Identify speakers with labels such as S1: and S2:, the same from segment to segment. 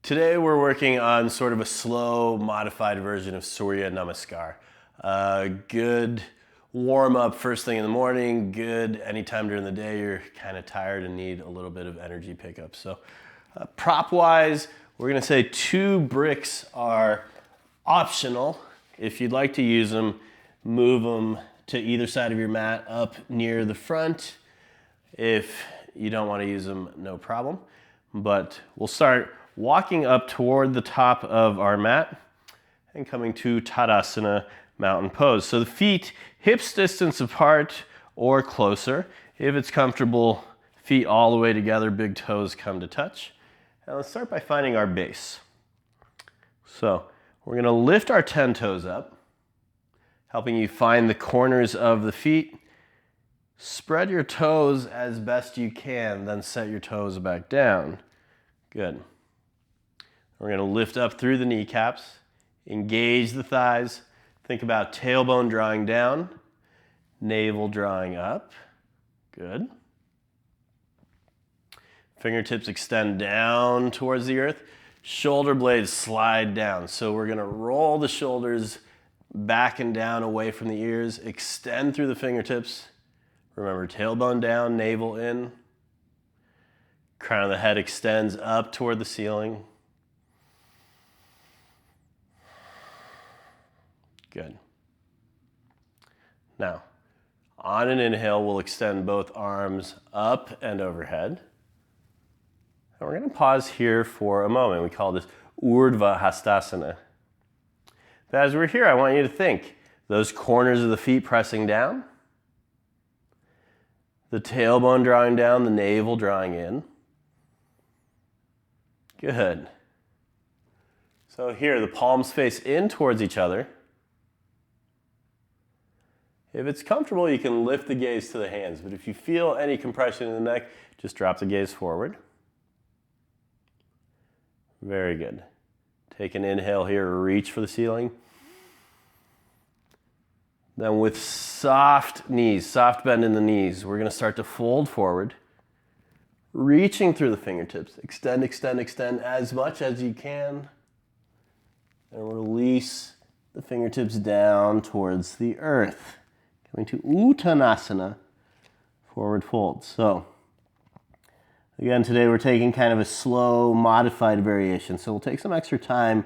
S1: Today we're working on sort of a slow, modified version of Surya Namaskar. Good warm up first thing in the morning, good anytime during the day you're kind of tired and need a little bit of energy pickup. So prop wise, we're gonna say 2 bricks are optional. If you'd like to use them, move them to either side of your mat up near the front. If you don't want to use them, no problem. But we'll start walking up toward the top of our mat and coming to Tadasana mountain pose. So the feet hips distance apart or closer. If it's comfortable, feet all the way together, big toes come to touch. And let's start by finding our base. So we're going to lift our 10 toes up, helping you find the corners of the feet. Spread your toes as best you can, then set your toes back down. Good. We're going to lift up through the kneecaps, engage the thighs. Think about tailbone drawing down, navel drawing up. Good. Fingertips extend down towards the earth. Shoulder blades slide down. So we're going to roll the shoulders back and down away from the ears, extend through the fingertips. Remember, tailbone down, navel in. Crown of the head extends up toward the ceiling. Good. Now, on an inhale, we'll extend both arms up and overhead. And we're going to pause here for a moment. We call this Urdhva Hastasana. But as we're here, I want you to think those corners of the feet pressing down, the tailbone drawing down, the navel drawing in. Good. So here, the palms face in towards each other. If it's comfortable, you can lift the gaze to the hands, but if you feel any compression in the neck, just drop the gaze forward. Very good. Take an inhale here, reach for the ceiling. Then with soft knees, soft bend in the knees, we're going to start to fold forward, reaching through the fingertips. Extend, extend, extend as much as you can. And release the fingertips down towards the earth. Coming to Uttanasana, forward fold. So, again, today we're taking kind of a slow, modified variation. So we'll take some extra time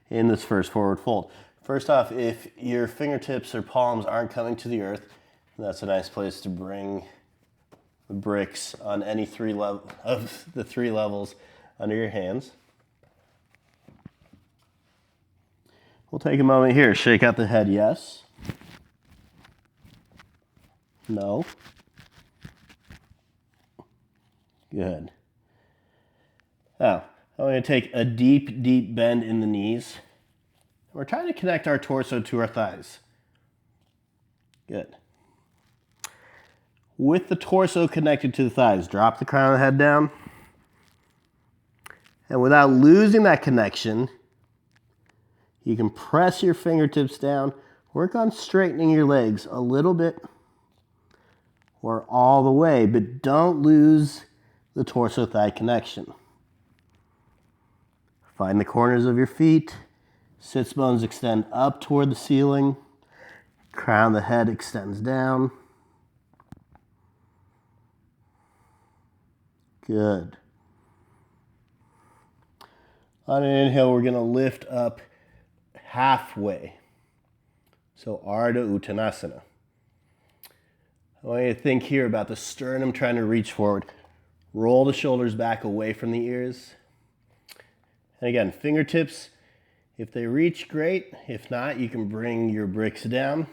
S1: in this first forward fold. First off, if your fingertips or palms aren't coming to the earth, that's a nice place to bring the bricks on any of the 3 levels under your hands. We'll take a moment here. Shake out the head, yes. No. Good. Now, I'm going to take a deep, deep bend in the knees. We're trying to connect our torso to our thighs. Good. With the torso connected to the thighs, drop the crown of the head down. And without losing that connection, you can press your fingertips down. Work on straightening your legs a little bit or all the way, but don't lose the torso-thigh connection. Find the corners of your feet. Sits bones extend up toward the ceiling. Crown of the head extends down. Good. On an inhale, we're going to lift up halfway. So Ardha Uttanasana. I want you to think here about the sternum trying to reach forward. Roll the shoulders back away from the ears. And again, fingertips, if they reach, great. If not, you can bring your bricks down.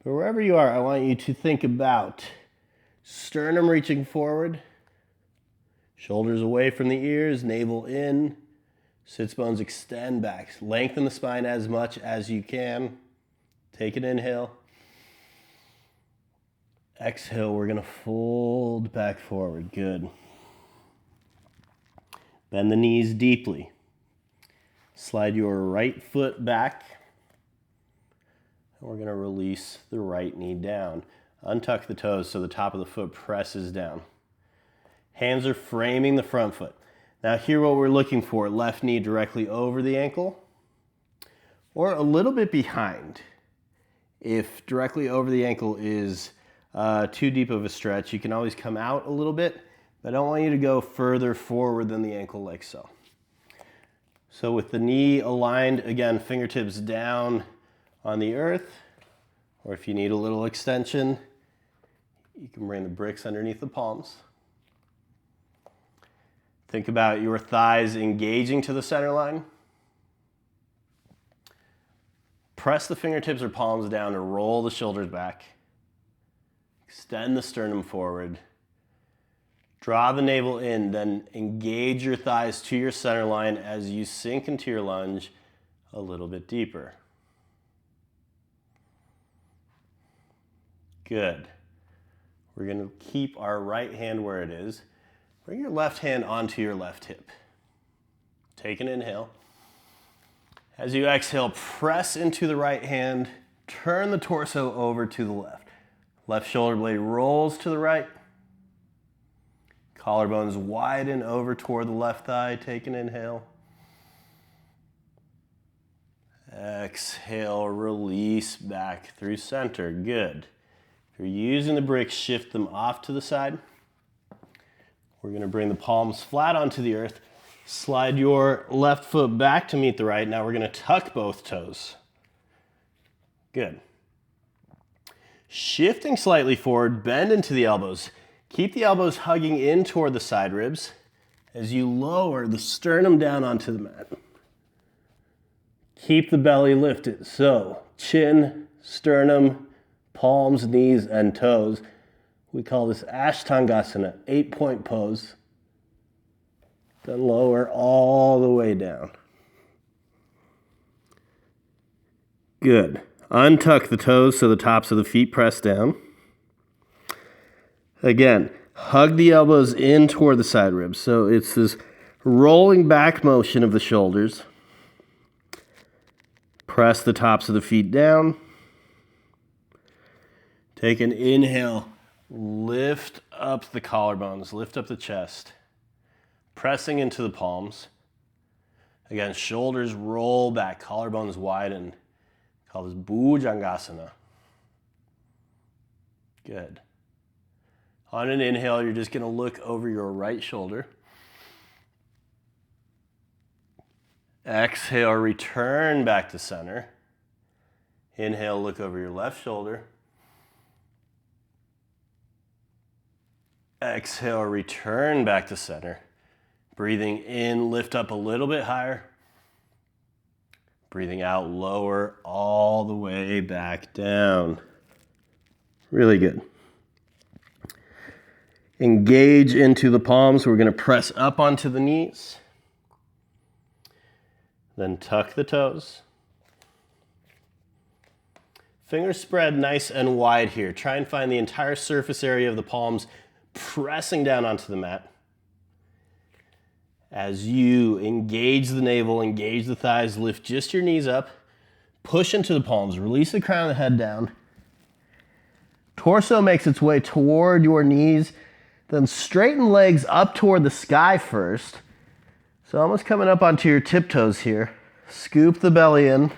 S1: But wherever you are, I want you to think about sternum reaching forward, shoulders away from the ears, navel in, sits bones extend back. Lengthen the spine as much as you can. Take an inhale. Exhale, we're going to fold back forward. Good. Bend the knees deeply. Slide your right foot back. And we're going to release the right knee down. Untuck the toes so the top of the foot presses down. Hands are framing the front foot. Now here what we're looking for, left knee directly over the ankle or a little bit behind. If directly over the ankle is too deep of a stretch, you can always come out a little bit, but I don't want you to go further forward than the ankle like so. So with the knee aligned, again, fingertips down on the earth, or if you need a little extension, you can bring the bricks underneath the palms. Think about your thighs engaging to the center line. Press the fingertips or palms down to roll the shoulders back. Extend the sternum forward. Draw the navel in, then engage your thighs to your center line as you sink into your lunge a little bit deeper. Good. We're going to keep our right hand where it is. Bring your left hand onto your left hip. Take an inhale. As you exhale, press into the right hand. Turn the torso over to the left. Left shoulder blade rolls to the right. Collarbones widen over toward the left thigh. Take an inhale. Exhale, release back through center. Good. If you're using the bricks, shift them off to the side. We're going to bring the palms flat onto the earth. Slide your left foot back to meet the right. Now we're going to tuck both toes. Good. Shifting slightly forward, bend into the elbows. Keep the elbows hugging in toward the side ribs as you lower the sternum down onto the mat. Keep the belly lifted. So chin, sternum, palms, knees, and toes. We call this Ashtangasana, 8-point pose. Then lower all the way down. Good. Untuck the toes so the tops of the feet press down. Again, hug the elbows in toward the side ribs. So it's this rolling back motion of the shoulders. Press the tops of the feet down. Take an inhale. Lift up the collarbones, lift up the chest, pressing into the palms. Again, shoulders roll back, collarbones widen. Call this Bhujangasana. Good. On an inhale, you're just going to look over your right shoulder. Exhale, return back to center. Inhale, look over your left shoulder. Exhale, return back to center. Breathing in, lift up a little bit higher. Breathing out, lower all the way back down. Really good. Engage into the palms. We're going to press up onto the knees. Then tuck the toes. Fingers spread nice and wide here. Try and find the entire surface area of the palms pressing down onto the mat. As you engage the navel, engage the thighs, lift just your knees up, push into the palms, release the crown of the head down. Torso makes its way toward your knees, then straighten legs up toward the sky first. So almost coming up onto your tiptoes here. Scoop the belly in,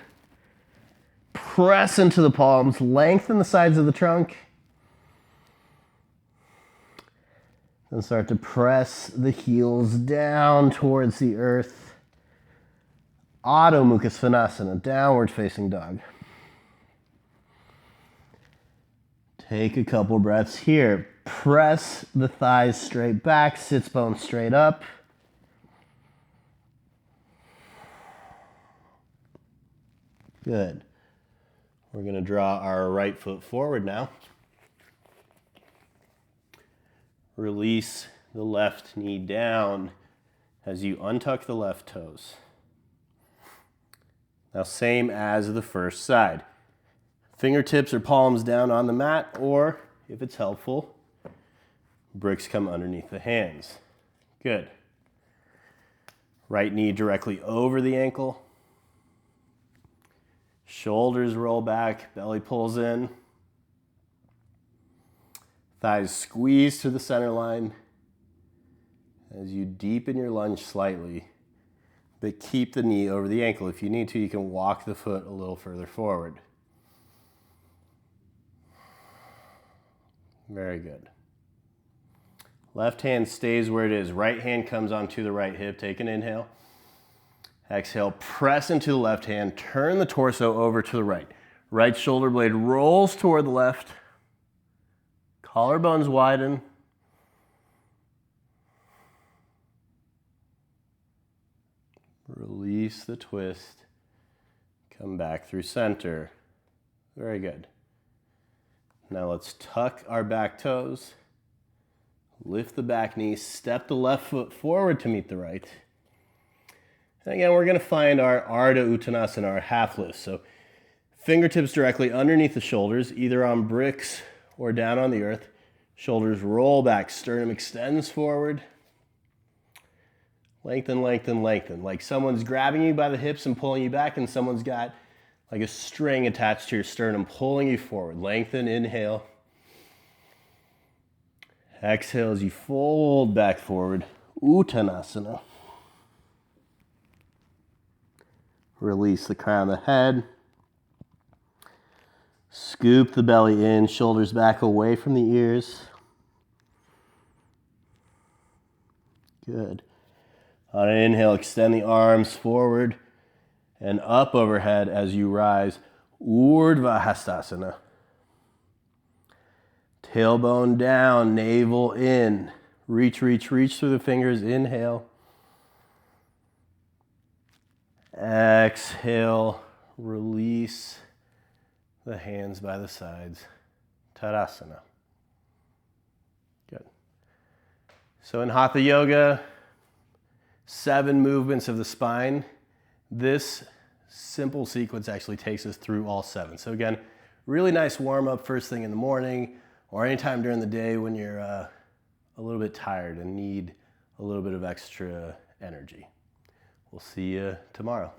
S1: press into the palms, lengthen the sides of the trunk. Then start to press the heels down towards the earth. Adho Mukha Svanasana, downward facing dog. Take a couple breaths here. Press the thighs straight back, sits bones straight up. Good. We're going to draw our right foot forward now. Release the left knee down as you untuck the left toes. Now, same as the first side. Fingertips or palms down on the mat, or if it's helpful, bricks come underneath the hands. Good. Right knee directly over the ankle. Shoulders roll back, belly pulls in. Thighs squeeze to the center line. as you deepen your lunge slightly, but keep the knee over the ankle. If you need to, you can walk the foot a little further forward. Very good. Left hand stays where it is. Right hand comes onto the right hip. Take an inhale. Exhale, press into the left hand. Turn the torso over to the right. Right shoulder blade rolls toward the left. Collarbones widen. Release the twist. Come back through center. Very good. Now let's tuck our back toes. Lift the back knee. Step the left foot forward to meet the right. And again, we're going to find our Ardha Uttanasana, our half lift. So fingertips directly underneath the shoulders, either on bricks or down on the earth. Shoulders roll back. Sternum extends forward. Lengthen, lengthen, lengthen. Like someone's grabbing you by the hips and pulling you back, and someone's got like a string attached to your sternum pulling you forward. Lengthen, inhale. Exhale as you fold back forward. Uttanasana. Release the crown of the head. Scoop the belly in, shoulders back away from the ears. Good. On an inhale, extend the arms forward and up overhead as you rise. Urdhva Hastasana. Tailbone down, navel in. Reach, reach, reach through the fingers. Inhale. Exhale. Release the hands by the sides. Tadasana. Good. So in Hatha Yoga, 7 movements of the spine. This simple sequence actually takes us through all 7. So again, really nice warm up first thing in the morning or anytime during the day when you're a little bit tired and need a little bit of extra energy. We'll see you tomorrow.